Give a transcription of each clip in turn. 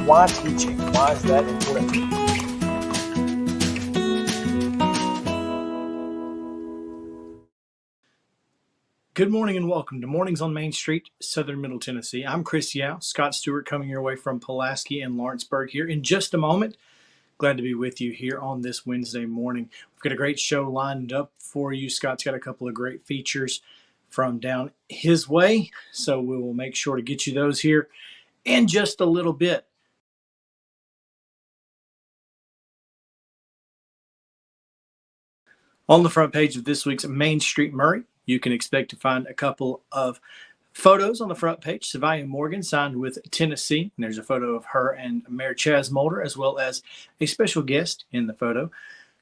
why teaching? Why is that important? Good morning and welcome to Mornings on Main Street, Southern Middle Tennessee. I'm Chris Yow, Scott Stewart coming your way from Pulaski and Lawrenceburg here in just a moment. Glad to be with you here on this Wednesday morning. We've got a great show lined up for you. Scott's got a couple of great features from down his way, so we will make sure to get you those here in just a little bit. On the front page of this week's Main Street Maury, you can expect to find a couple of photos on the front page. Savia Morgan signed with Tennessee. And there's a photo of her and Mayor Chaz Mulder, as well as a special guest in the photo.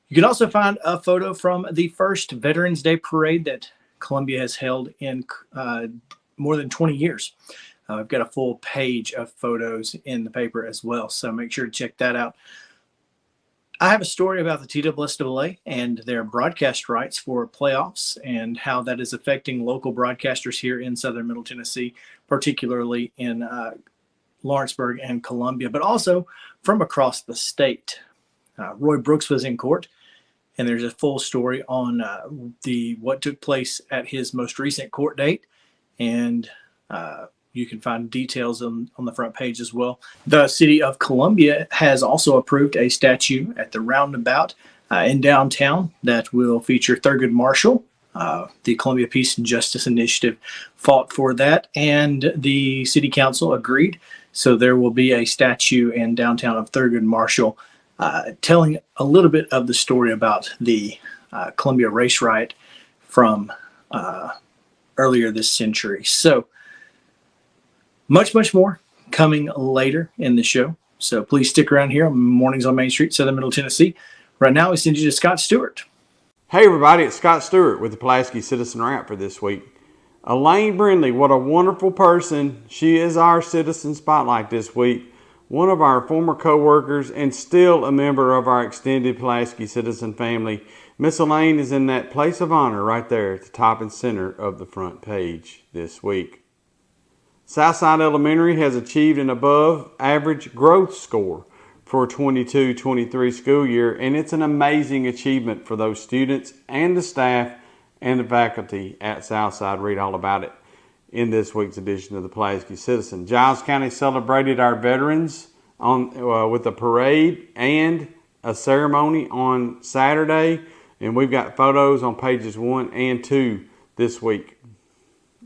You can also find a photo from the first Veterans Day parade that Columbia has held in more than 20 years. I've got a full page of photos in the paper as well, so make sure to check that out. I have a story about the TSSAA and their broadcast rights for playoffs and how that is affecting local broadcasters here in Southern Middle Tennessee, particularly in Lawrenceburg and Columbia, but also from across the state. Roy Brooks was in court, and there's a full story on what took place at his most recent court date, and you can find details on the front page as well. The city of Columbia has also approved a statue at the roundabout in downtown that will feature Thurgood Marshall. The Columbia Peace and Justice Initiative fought for that, and the city council agreed. So there will be a statue in downtown of Thurgood Marshall telling a little bit of the story about the Columbia race riot from earlier this century. So much more coming later in the show. So please stick around here on Mornings on Main Street, Southern Middle Tennessee. Right now, we send you to Scott Stewart. Hey everybody, it's Scott Stewart with the Pulaski Citizen Wrap for this week. Elaine Brindley, what a wonderful person. She is our Citizen Spotlight this week. One of our former co-workers and still a member of our extended Pulaski Citizen family. Miss Elaine is in that place of honor right there at the top and center of the front page this week. Southside Elementary has achieved an above average growth score for 22-23 school year, and it's an amazing achievement for those students and the staff and the faculty at Southside. Read all about it in this week's edition of the Pulaski Citizen. Giles County celebrated our veterans with a parade and a ceremony on Saturday, and we've got photos on pages 1 and 2 this week.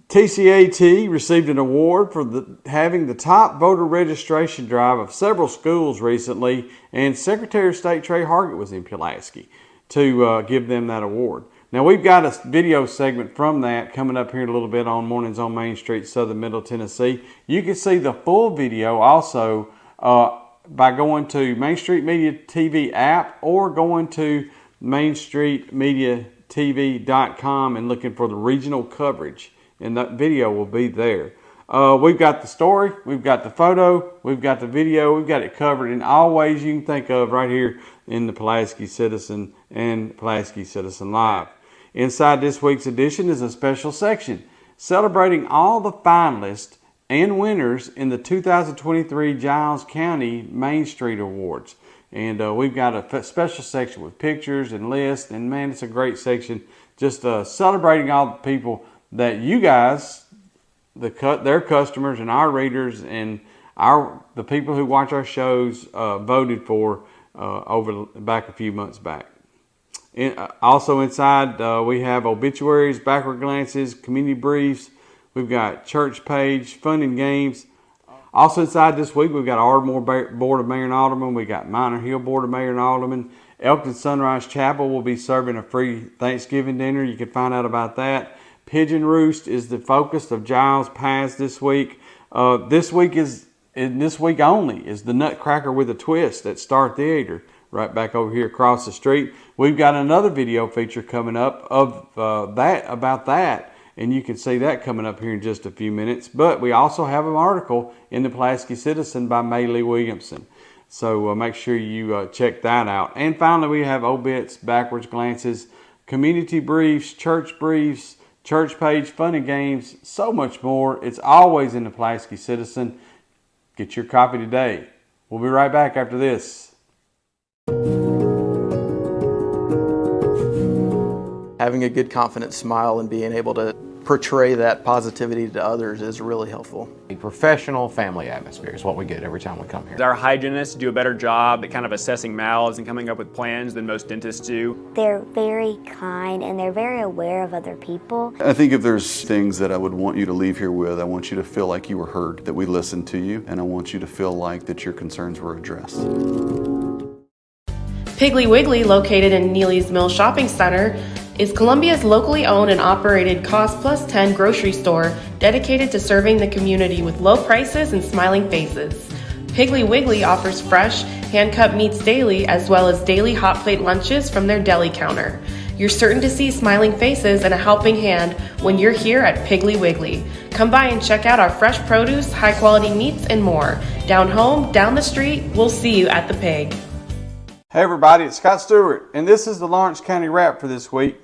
TCAT received an award for having the top voter registration drive of several schools recently, and Secretary of State Trey Hargett was in Pulaski to give them that award. Now, we've got a video segment from that coming up here in a little bit on Mornings on Main Street, Southern Middle Tennessee. You can see the full video also by going to Main Street Media TV app or going to mainstreetmediatv.com and looking for the regional coverage. And that video will be there. We've got the story, we've got the photo, we've got the video, we've got it covered in all ways you can think of right here in the Pulaski Citizen and Pulaski Citizen Live. Inside this week's edition is a special section celebrating all the finalists and winners in the 2023 Giles County Main Street Awards. And we've got a special section with pictures and lists, and man, it's a great section just celebrating all the people that you guys, their customers and our readers and the people who watch our shows voted for back a few months back. Also inside we have obituaries, backward glances, community briefs. We've got church page, fun and games. Also inside this week we've got Ardmore Board of Mayor and Aldermen. We got Minor Hill Board of Mayor and Aldermen. Elkton Sunrise Chapel will be serving a free Thanksgiving dinner. You can find out about that. Pigeon Roost is the focus of Giles Paths this week. This week only is the Nutcracker with a Twist at Star Theater, right back over here across the street. We've got another video feature coming up about that, and you can see that coming up here in just a few minutes. But we also have an article in the Pulaski Citizen by Neely Williamson. So make sure you check that out. And finally, we have obits, backwards glances, community briefs, church page, fun and games, so much more. It's always in the Pulaski Citizen. Get your copy today We'll be right back after this. Having a good, confident smile and being able to portray that positivity to others is really helpful. A professional family atmosphere is what we get every time we come here. Our hygienists do a better job at kind of assessing mouths and coming up with plans than most dentists do. They're very kind and they're very aware of other people. I think if there's things that I would want you to leave here with, I want you to feel like you were heard, that we listened to you, and I want you to feel like that your concerns were addressed. Piggly Wiggly, located in Neely's Mill Shopping Center, is Columbia's locally owned and operated Cost Plus 10 grocery store dedicated to serving the community with low prices and smiling faces. Piggly Wiggly offers fresh, hand-cut meats daily as well as daily hot plate lunches from their deli counter. You're certain to see smiling faces and a helping hand when you're here at Piggly Wiggly. Come by and check out our fresh produce, high-quality meats, and more. Down home, down the street, we'll see you at the Pig. Hey everybody, it's Scott Stewart, and this is the Lawrence County Wrap for this week.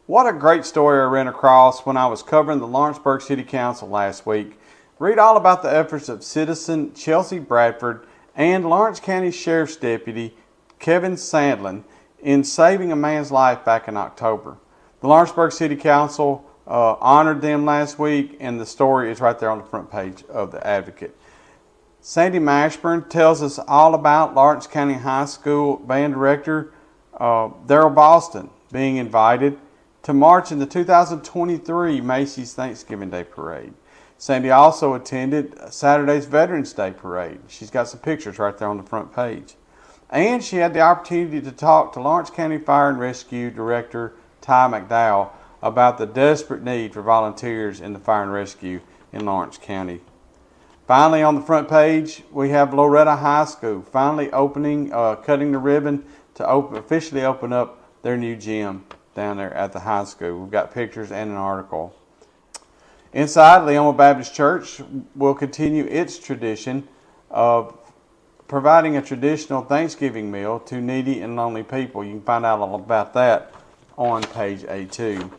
What a great story I ran across when I was covering the Lawrenceburg City Council last week. Read all about the efforts of citizen Chelsea Bradford and Lawrence County Sheriff's Deputy Kevin Sandlin in saving a man's life back in October. The Lawrenceburg City Council honored them last week, and the story is right there on the front page of the Advocate. Sandy Mashburn tells us all about Lawrence County High School band director Daryl Boston being invited to march in the 2023 Macy's Thanksgiving Day Parade. Sandy also attended Saturday's Veterans Day Parade. She's got some pictures right there on the front page. And she had the opportunity to talk to Lawrence County Fire and Rescue Director Ty McDowell about the desperate need for volunteers in the fire and rescue in Lawrence County. Finally, on the front page, we have Loretta High School finally cutting the ribbon to officially open up their new gym down there at the high school. We've got pictures and an article. Inside, Leoma Baptist Church will continue its tradition of providing a traditional Thanksgiving meal to needy and lonely people. You can find out all about that on page A2.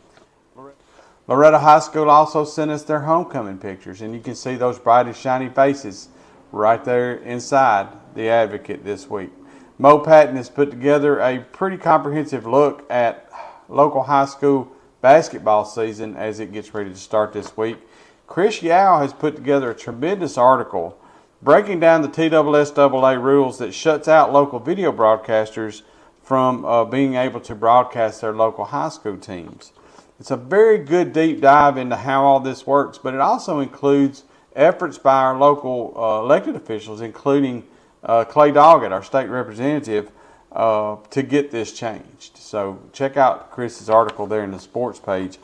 Loretta High School also sent us their homecoming pictures, and you can see those bright and shiny faces right there inside the Advocate this week. Mo Patton has put together a pretty comprehensive look at local high school basketball season as it gets ready to start this week. Chris Yow has put together a tremendous article breaking down the TSSAA rules that shuts out local video broadcasters from being able to broadcast their local high school teams. It's a very good deep dive into how all this works, but it also includes efforts by our local elected officials, including Clay Doggett, our state representative, to get this changed. So check out Chris's article there in the sports page.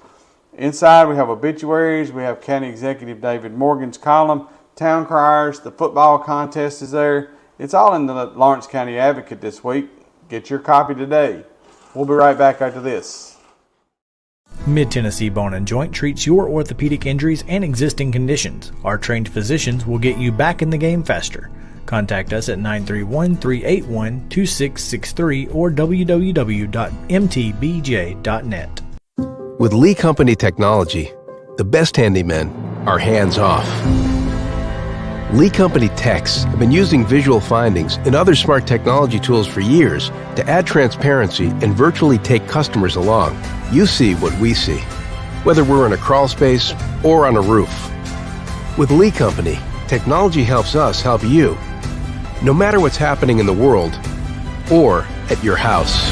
Inside we have obituaries, we have County Executive David Morgan's column, town criers, the football contest is there. It's all in the Lawrence County Advocate this week. Get your copy today. We'll be right back after this. Mid-Tennessee Bone & Joint treats your orthopedic injuries and existing conditions. Our trained physicians will get you back in the game faster. Contact us at 931-381-2663 or www.mtbj.net. With Lee Company technology, the best handymen are hands-off. Lee Company techs have been using visual findings and other smart technology tools for years to add transparency and virtually take customers along. You see what we see, whether we're in a crawl space or on a roof. With Lee Company, technology helps us help you, no matter what's happening in the world or at your house.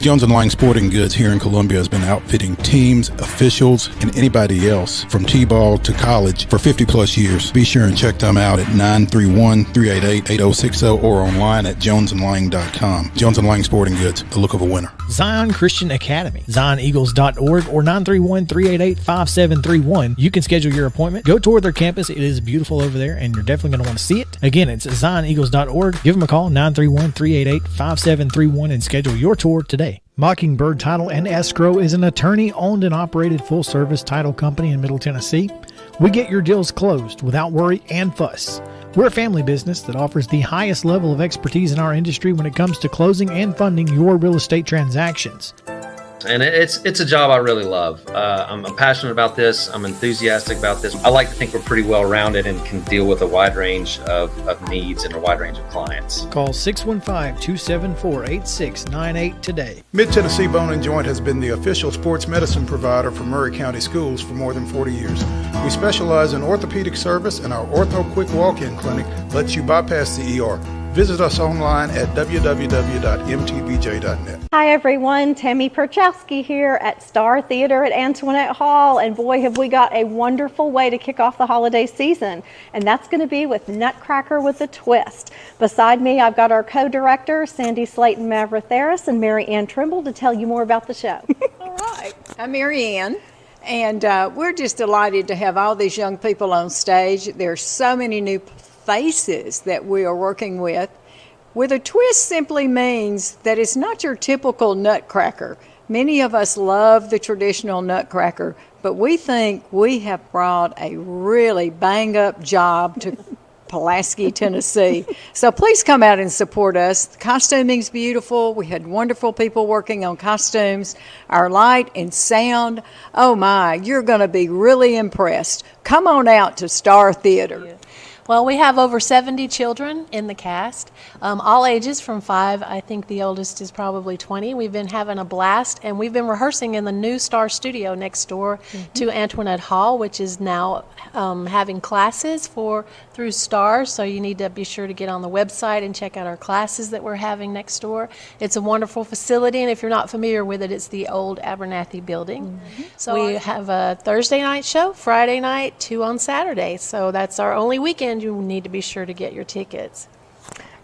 Jones & Lang Sporting Goods here in Columbia has been outfitting teams, officials, and anybody else from T-ball to college for 50 plus years. Be sure and check them out at 931-388-8060 or online at jonesandlang.com. Jones & Lang Sporting Goods, the look of a winner. Zion Christian Academy, zioneagles.org or 931-388-5731. You can schedule your appointment. Go tour their campus. It is beautiful over there, and you're definitely going to want to see it. Again, it's zioneagles.org. Give them a call, 931-388-5731, and schedule your tour today. Mockingbird Title and Escrow is an attorney-owned and operated full-service title company in Middle Tennessee. We get your deals closed without worry and fuss. We're a family business that offers the highest level of expertise in our industry when it comes to closing and funding your real estate transactions. And it's a job I really love. I'm passionate about this. I'm enthusiastic about this. I like to think we're pretty well rounded and can deal with a wide range of needs and a wide range of clients. Call 615-274-8698 today. Mid-Tennessee Bone and Joint has been the official sports medicine provider for Maury County Schools for more than 40 years. We specialize in orthopedic service, and our Ortho Quick Walk-In Clinic lets you bypass the ER. Visit us online at www.mtbj.net. Hi everyone, Tammy Perchowski here at Star Theater at Antoinette Hall, and boy have we got a wonderful way to kick off the holiday season, and that's going to be with Nutcracker with a Twist. Beside me I've got our co-director Sandy Slayton Mavratheris and Mary Ann Trimble to tell you more about the show. All right, I'm Mary Ann. And we're just delighted to have all these young people on stage. There's so many new faces that we are working with. With a twist simply means that it's not your typical Nutcracker. Many of us love the traditional Nutcracker, but we think we have brought a really bang-up job to Pulaski, Tennessee. So please come out and support us. The costuming's beautiful. We had wonderful people working on costumes. Our light and sound, oh my, you're going to be really impressed. Come on out to Star Theater. Yeah. Well, we have over 70 children in the cast, all ages from 5. I think the oldest is probably 20. We've been having a blast, and we've been rehearsing in the new Star Studio next door to Antoinette Hall, which is now having classes through Star. So you need to be sure to get on the website and check out our classes that we're having next door. It's a wonderful facility, and if you're not familiar with it, it's the old Abernathy building. So we have a Thursday night show, Friday night, 2 on Saturday. So that's our only weekend. You need to be sure to get your tickets.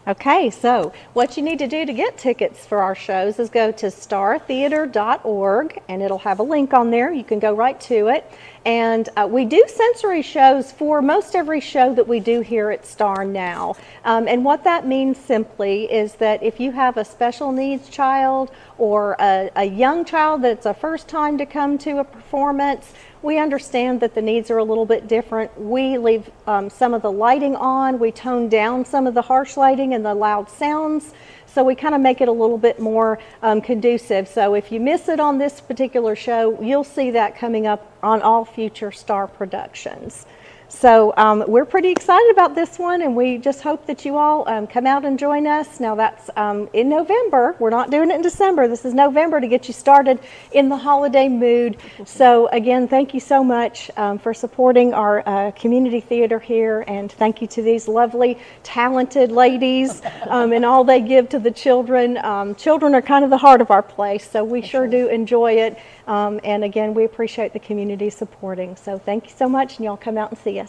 Okay, so what you need to do to get tickets for our shows is go to startheater.org, and it'll have a link on there. You can go right to it. And we do sensory shows for most every show that we do here at Star now. And what that means simply is that if you have a special needs child or a young child that's a first time to come to a performance, we understand that the needs are a little bit different. We leave some of the lighting on. We tone down some of the harsh lighting and the loud sounds. So we kind of make it a little bit more conducive. So if you miss it on this particular show, you'll see that coming up on all future Star productions. So we're pretty excited about this one, and we just hope that you all come out and join us. Now that's in November. We're not doing it in December. This is November to get you started in the holiday mood. So again, thank you so much for supporting our community theater here, and thank you to these lovely, talented ladies and all they give to the children. Children are kind of the heart of our place, so we sure do enjoy it. And again, we appreciate the community supporting. So thank you so much, and y'all come out and see us.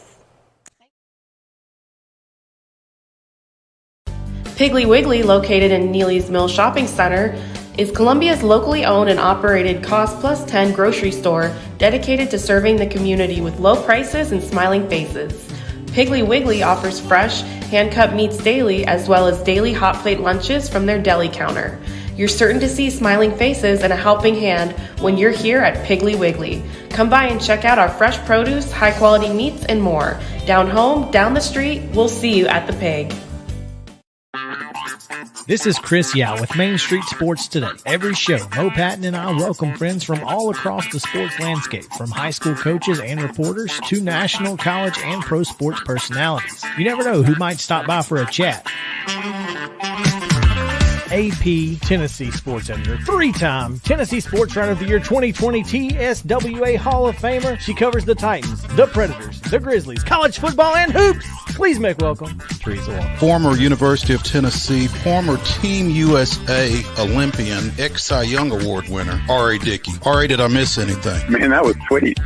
Piggly Wiggly, located in Neely's Mill Shopping Center, is Columbia's locally owned and operated Cost Plus 10 grocery store dedicated to serving the community with low prices and smiling faces. Piggly Wiggly offers fresh, hand-cut meats daily, as well as daily hot plate lunches from their deli counter. You're certain to see smiling faces and a helping hand when you're here at Piggly Wiggly. Come by and check out our fresh produce, high-quality meats, and more. Down home, down the street, we'll see you at the Pig. This is Chris Yow with Main Street Sports Today. Every show, Mo Patton and I welcome friends from all across the sports landscape, from high school coaches and reporters to national, college, and pro sports personalities. You never know who might stop by for a chat. AP Tennessee Sports Editor, 3-time Tennessee Sports Writer of the Year 2020 TSWA Hall of Famer. She covers the Titans, the Predators, the Grizzlies, college football, and hoops. Please make welcome Teresa Walker. Former University of Tennessee, former Team USA Olympian, ex-Cy Young Award winner, R.A. Dickey. R.A., did I miss anything? Man, that was sweet.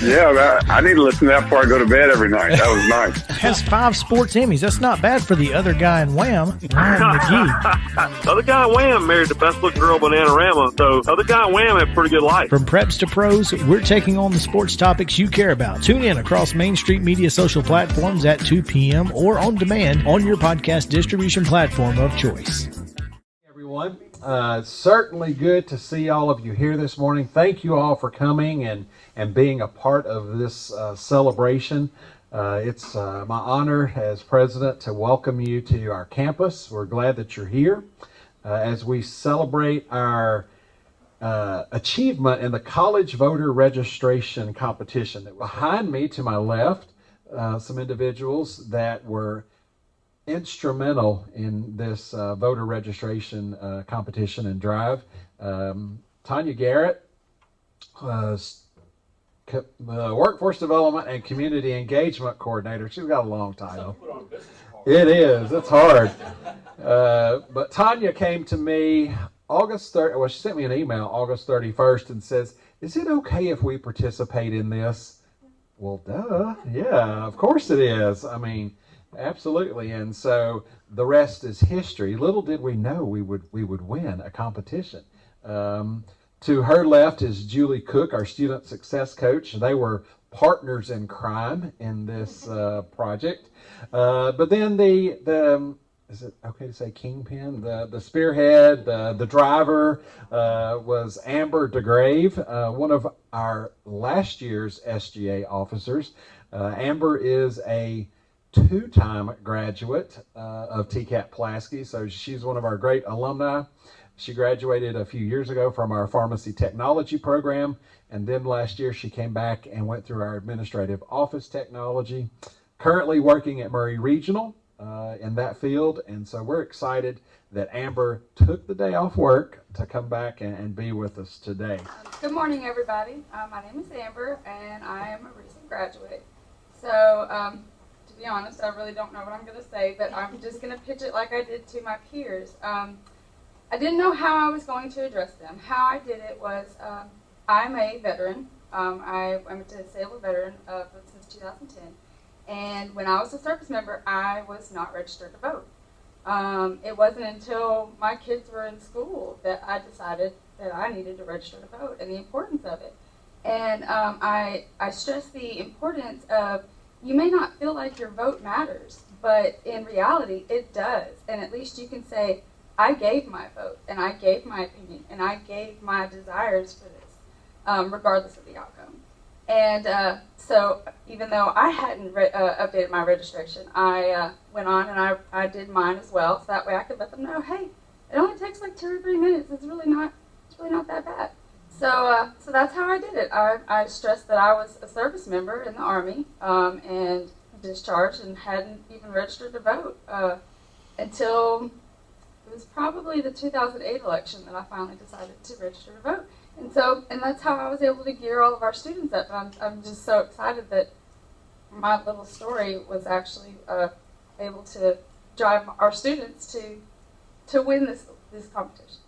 Yeah, I need to listen to that before I go to bed every night. That was nice. Has 5 sports Emmys. That's not bad for the other guy in Wham, Ryan McGee. The other guy in Wham married the best looking girl in Bananarama, so the other guy in Wham had a pretty good life. From preps to pros, we're taking on the sports topics you care about. Tune in across Main Street Media social platforms at 2 p.m. or on demand on your podcast distribution platform of choice. Hey everyone, certainly good to see all of you here this morning. Thank you all for coming and being a part of this celebration. It's my honor as president to welcome you to our campus. We're glad that you're here as we celebrate our achievement in the college voter registration competition. That behind me to my left, some individuals that were instrumental in this voter registration competition and drive. Tanya Garrett, Workforce Development and Community Engagement Coordinator. She's got a long title. It is. It's hard. But Tanya came to me August 30th. Well, she sent me an email August 31st and says, "Is it okay if we participate in this?" Well, duh. Yeah, of course it is. I mean, absolutely. And so the rest is history. Little did we know we would win a competition. To her left is Julie Cook, our student success coach. They were partners in crime in this project. But then the is it okay to say kingpin? The spearhead, the driver was Amber DeGrave, one of our last year's SGA officers. Amber is a two-time graduate of TCAP Pulaski, so she's one of our great alumni. She graduated a few years ago from our pharmacy technology program, and then last year she came back and went through our administrative office technology. Currently working at Maury Regional in that field, and so we're excited that Amber took the day off work to come back and be with us today. Good morning, everybody. My name is Amber, and I am a recent graduate. So, to be honest, I really don't know what I'm going to say, but I'm just going to pitch it like I did to my peers. I didn't know how I was going to address them. How I did it was, I'm a veteran. I'm a disabled veteran since 2010. And when I was a service member, I was not registered to vote. It wasn't until my kids were in school that I decided that I needed to register to vote and the importance of it. And I stress the importance of, you may not feel like your vote matters, but in reality, it does. And at least you can say, I gave my vote, and I gave my opinion, and I gave my desires for this, regardless of the outcome. And so even though I hadn't updated my registration, I went on and I did mine as well, so that way I could let them know, hey, it only takes like 2 or 3 minutes. It's really not that bad. So that's how I did it. I stressed that I was a service member in the Army and discharged and hadn't even registered to vote until it was probably the 2008 election that I finally decided to register to vote. And that's how I was able to gear all of our students up. I'm just so excited that my little story was actually able to drive our students to win this competition.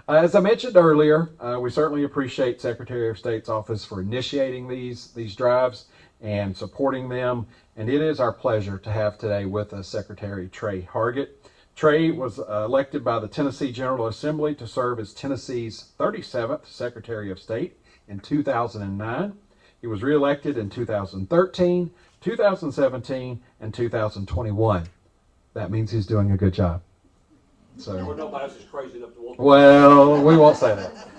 As I mentioned earlier, we certainly appreciate Secretary of State's office for initiating these drives and supporting them. And it is our pleasure to have today with us Secretary Trey Hargett. Trey was elected by the Tennessee General Assembly to serve as Tennessee's 37th Secretary of State in 2009. He was reelected in 2013, 2017, and 2021. That means he's doing a good job. So, nobody else is crazy enough to well, we won't say that.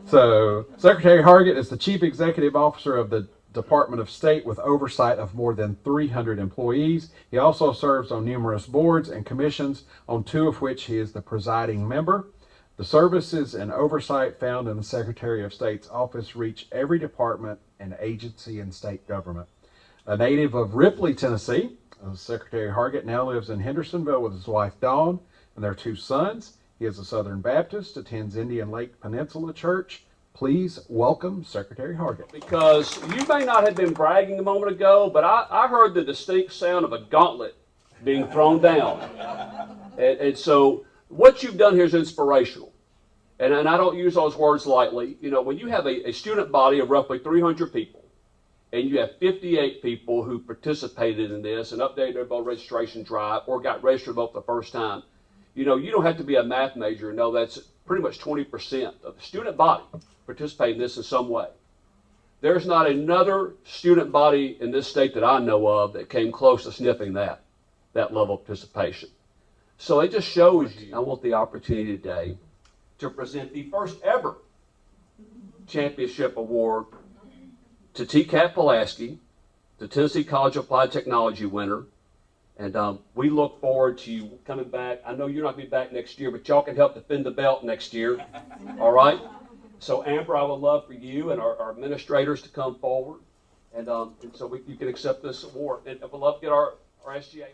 So, Secretary Hargett is the Chief Executive Officer of the Department of State with oversight of more than 300 employees. He also serves on numerous boards and commissions, on 2 of which he is the presiding member. The services and oversight found in the Secretary of State's office reach every department and agency in state government. A native of Ripley, Tennessee, Secretary Hargett now lives in Hendersonville with his wife Dawn and their 2 sons. He is a Southern Baptist, attends Indian Lake Peninsula Church. Please welcome Secretary Hargett. Because you may not have been bragging a moment ago, but I heard the distinct sound of a gauntlet being thrown down. And so what you've done here is inspirational. And I don't use those words lightly. You know, when you have a student body of roughly 300 people, and you have 58 people who participated in this and updated their voter registration drive or got registered to vote the first time, you know, you don't have to be a math major to know that's pretty much 20% of the student body participate in this in some way. There's not another student body in this state that I know of that came close to sniffing that level of participation. So it just shows you, I want the opportunity today to present the first ever championship award to TCAP Pulaski, the Tennessee College of Applied Technology winner. And we look forward to you coming back. I know you're not going to be back next year, but y'all can help defend the belt next year. All right? So Amber, I would love for you and our administrators to come forward, and so you can accept this award. And I would love to get our SGA.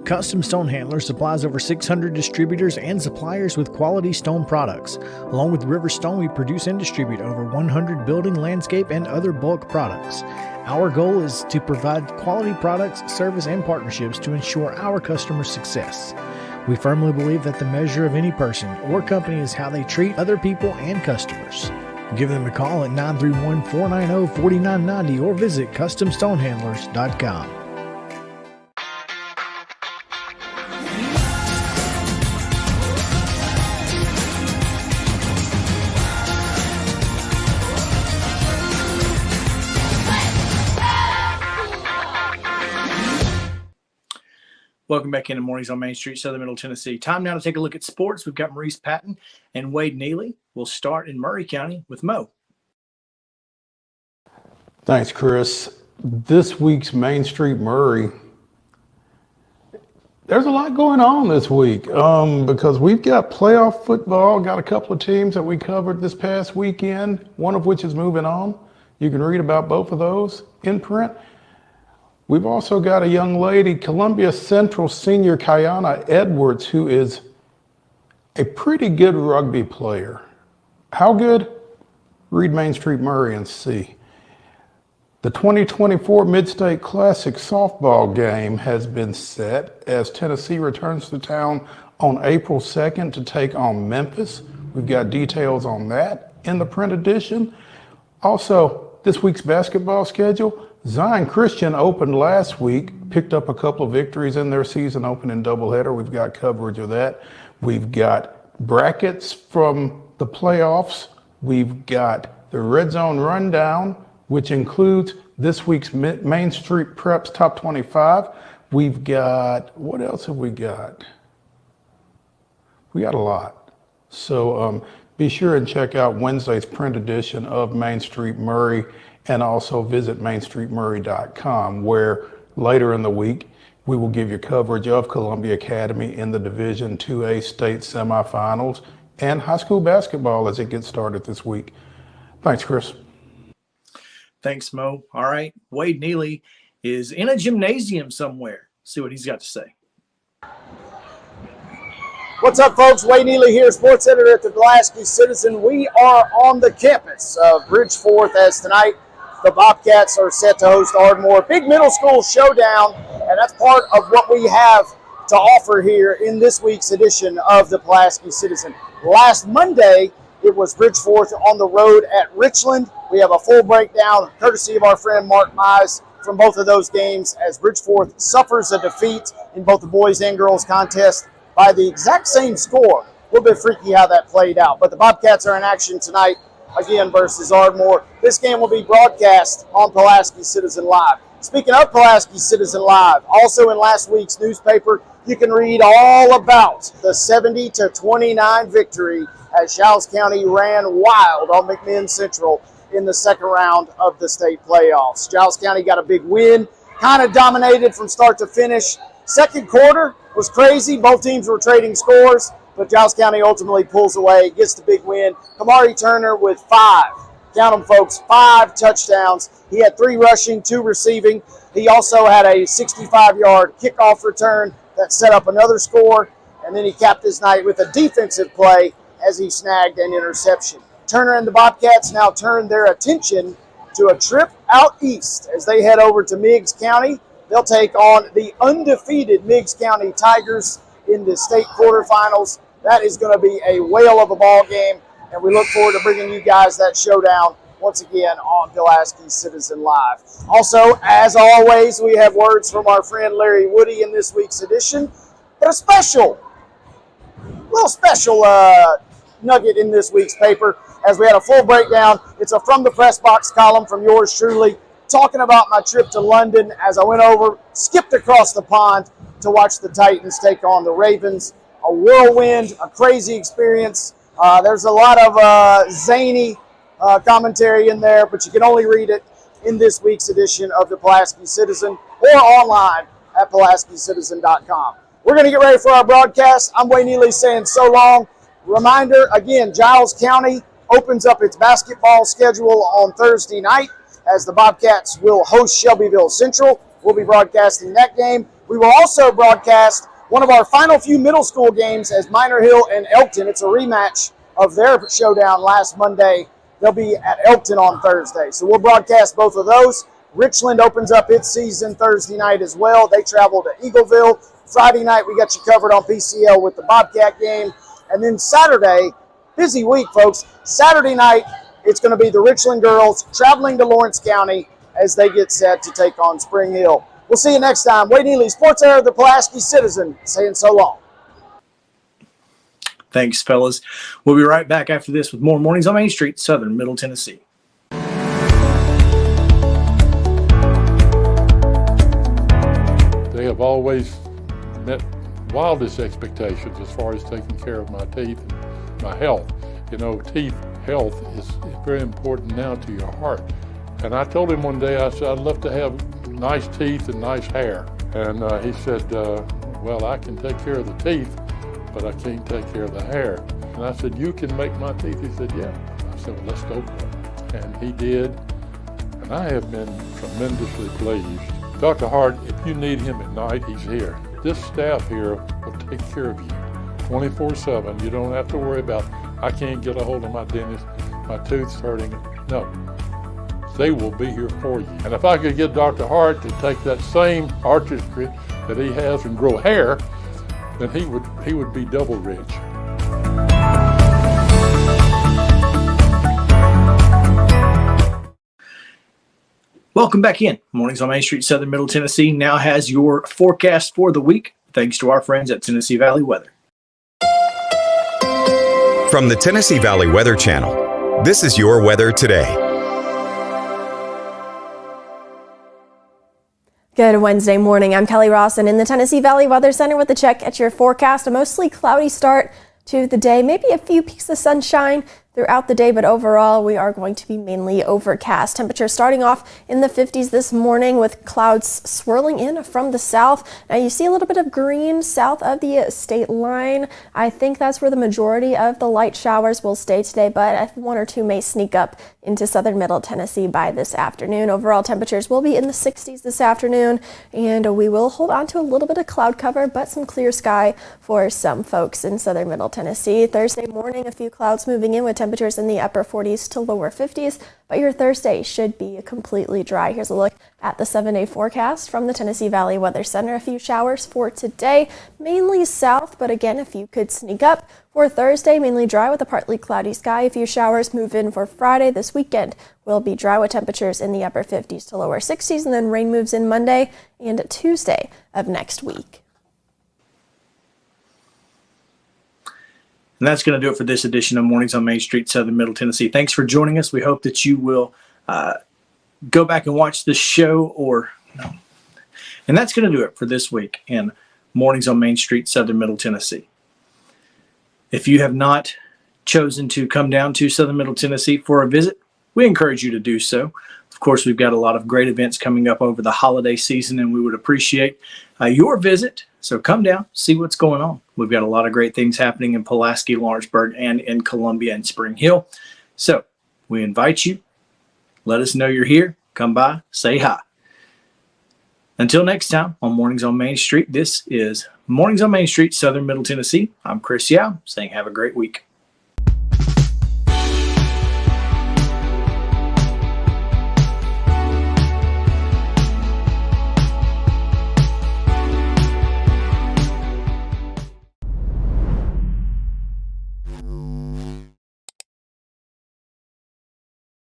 Custom Stone Handler supplies over 600 distributors and suppliers with quality stone products. Along with River Stone, we produce and distribute over 100 building, landscape, and other bulk products. Our goal is to provide quality products, service, and partnerships to ensure our customers' success. We firmly believe that the measure of any person or company is how they treat other people and customers. Give them a call at 931-490-4990 or visit CustomStonehandlers.com. Welcome back into Mornings on Main Street, Southern Middle Tennessee. Time now to take a look at sports. We've got Maurice Patton and Wade Neely. We'll start in Maury County with Mo. Thanks, Chris. This week's Main Street Maury, there's a lot going on this week because we've got playoff football, got a couple of teams that we covered this past weekend, one of which is moving on. You can read about both of those in print. We've also got a young lady, Columbia Central senior Kiana Edwards, who is a pretty good rugby player. How good? Read Main Street Maury and see. The 2024 Mid-State Classic softball game has been set as Tennessee returns to town on April 2nd to take on Memphis. We've got details on that in the print edition. Also, this week's basketball schedule. Zion Christian opened last week, picked up a couple of victories in their season opening doubleheader. We've got coverage of that. We've got brackets from the playoffs. We've got the Red Zone Rundown, which includes this week's Main Street Preps Top 25. We've got, what else have we got? We got a lot. So be sure and check out Wednesday's print edition of Main Street Maury, and also visit mainstreetmaury.com, where later in the week we will give you coverage of Columbia Academy in the Division IIA state semifinals and high school basketball as it gets started this week. Thanks, Chris. Thanks, Mo. All right. Wade Neely is in a gymnasium somewhere. See what he's got to say. What's up, folks? Wade Neely here, sports editor at the Pulaski Citizen. We are on the campus of Bridgeforth as tonight the Bobcats are set to host Ardmore. Big middle school showdown, and that's part of what we have to offer here in this week's edition of the Pulaski Citizen. Last Monday, it was Bridgeforth on the road at Richland. We have a full breakdown, courtesy of our friend Mark Mize, from both of those games as Bridgeforth suffers a defeat in both the boys and girls contest by the exact same score. A little bit freaky how that played out, but the Bobcats are in action tonight again versus Ardmore. This game will be broadcast on Pulaski Citizen Live. Speaking of Pulaski Citizen Live, also in last week's newspaper, you can read all about the 70-29 victory as Giles County ran wild on McMinn Central in the second round of the state playoffs. Giles County got a big win, kind of dominated from start to finish. Second quarter was crazy. Both teams were trading scores, but Giles County ultimately pulls away, gets the big win. Kamari Turner with 5, count them folks, 5 touchdowns. He had 3 rushing, 2 receiving. He also had a 65-yard kickoff return that set up another score, and then he capped his night with a defensive play as he snagged an interception. Turner and the Bobcats now turn their attention to a trip out east as they head over to Meigs County. They'll take on the undefeated Meigs County Tigers in the state quarterfinals. That is going to be a whale of a ball game, and we look forward to bringing you guys that showdown once again on Pulaski Citizen Live. Also, as always, we have words from our friend Larry Woody in this week's edition, but a special nugget in this week's paper, as we had a full breakdown. It's a From the Press Box column from yours truly, talking about my trip to London as I went over, skipped across the pond to watch the Titans take on the Ravens. A whirlwind, a crazy experience. There's a lot of zany commentary in there, but you can only read it in this week's edition of the Pulaski Citizen or online at PulaskiCitizen.com. We're going to get ready for our broadcast. I'm Wayne Neely saying so long. Reminder, again, Giles County opens up its basketball schedule on Thursday night as the Bobcats will host Shelbyville Central. We'll be broadcasting that game. We will also broadcast one of our final few middle school games as Minor Hill and Elkton. It's a rematch of their showdown last Monday. They'll be at Elkton on Thursday. So we'll broadcast both of those. Richland opens up its season Thursday night as well. They travel to Eagleville. Friday night, we got you covered on PCL with the Bobcat game. And then Saturday, busy week, folks. Saturday night, it's going to be the Richland girls traveling to Lawrence County as they get set to take on Spring Hill. We'll see you next time. Wade Neely, sports editor of the Pulaski Citizen, saying so long. Thanks, fellas. We'll be right back after this with more Mornings on Main Street, Southern Middle Tennessee. They have always met wildest expectations as far as taking care of my teeth and my health. You know, teeth health is very important now to your heart. And I told him one day, I said, I'd love to have nice teeth and nice hair. And he said, well, I can take care of the teeth, but I can't take care of the hair. And I said, you can make my teeth? He said, yeah. I said, well, let's go for it. And he did. And I have been tremendously pleased. Dr. Hart, if you need him at night, he's here. This staff here will take care of you 24/7. You don't have to worry about, I can't get a hold of my dentist, my tooth's hurting. No. They will be here for you. And if I could get Dr. Hart to take that same artistry that he has and grow hair, then he would be double rich. Welcome back in. Mornings on Main Street, Southern Middle Tennessee now has your forecast for the week, thanks to our friends at Tennessee Valley Weather. From the Tennessee Valley Weather Channel, this is your weather today. Good Wednesday morning. I'm Kelly Rawson in the Tennessee Valley Weather Center with a check at your forecast. A mostly cloudy start to the day, maybe a few peaks of sunshine throughout the day, but overall we are going to be mainly overcast. Temperatures starting off in the 50s this morning with clouds swirling in from the south. Now you see a little bit of green south of the state line. I think that's where the majority of the light showers will stay today, but one or two may sneak up into southern middle Tennessee by this afternoon. Overall temperatures will be in the 60s this afternoon, and we will hold on to a little bit of cloud cover, but some clear sky for some folks in southern middle Tennessee. Thursday morning, a few clouds moving in with temperatures in the upper 40s to lower 50s, but your Thursday should be completely dry. Here's a look at the 7-day forecast from the Tennessee Valley Weather Center. A few showers for today, mainly south, but again, a few could sneak up. For Thursday, mainly dry with a partly cloudy sky. A few showers move in for Friday. This weekend will be dry with temperatures in the upper 50s to lower 60s, and then rain moves in Monday and Tuesday of next week. And that's going to do it for this edition of Mornings on Main Street, Southern Middle Tennessee. Thanks for joining us. We hope that you will go back and watch the show and that's going to do it for this week in Mornings on Main Street, Southern Middle Tennessee. If you have not chosen to come down to Southern Middle Tennessee for a visit, we encourage you to do so. Of course, we've got a lot of great events coming up over the holiday season, and we would appreciate your visit. So come down, see what's going on. We've got a lot of great things happening in Pulaski, Lawrenceburg, and in Columbia and Spring Hill. So we invite you. Let us know you're here. Come by, say hi. Until next time on Mornings on Main Street, this is Mornings on Main Street, Southern Middle Tennessee. I'm Chris Yow, saying have a great week.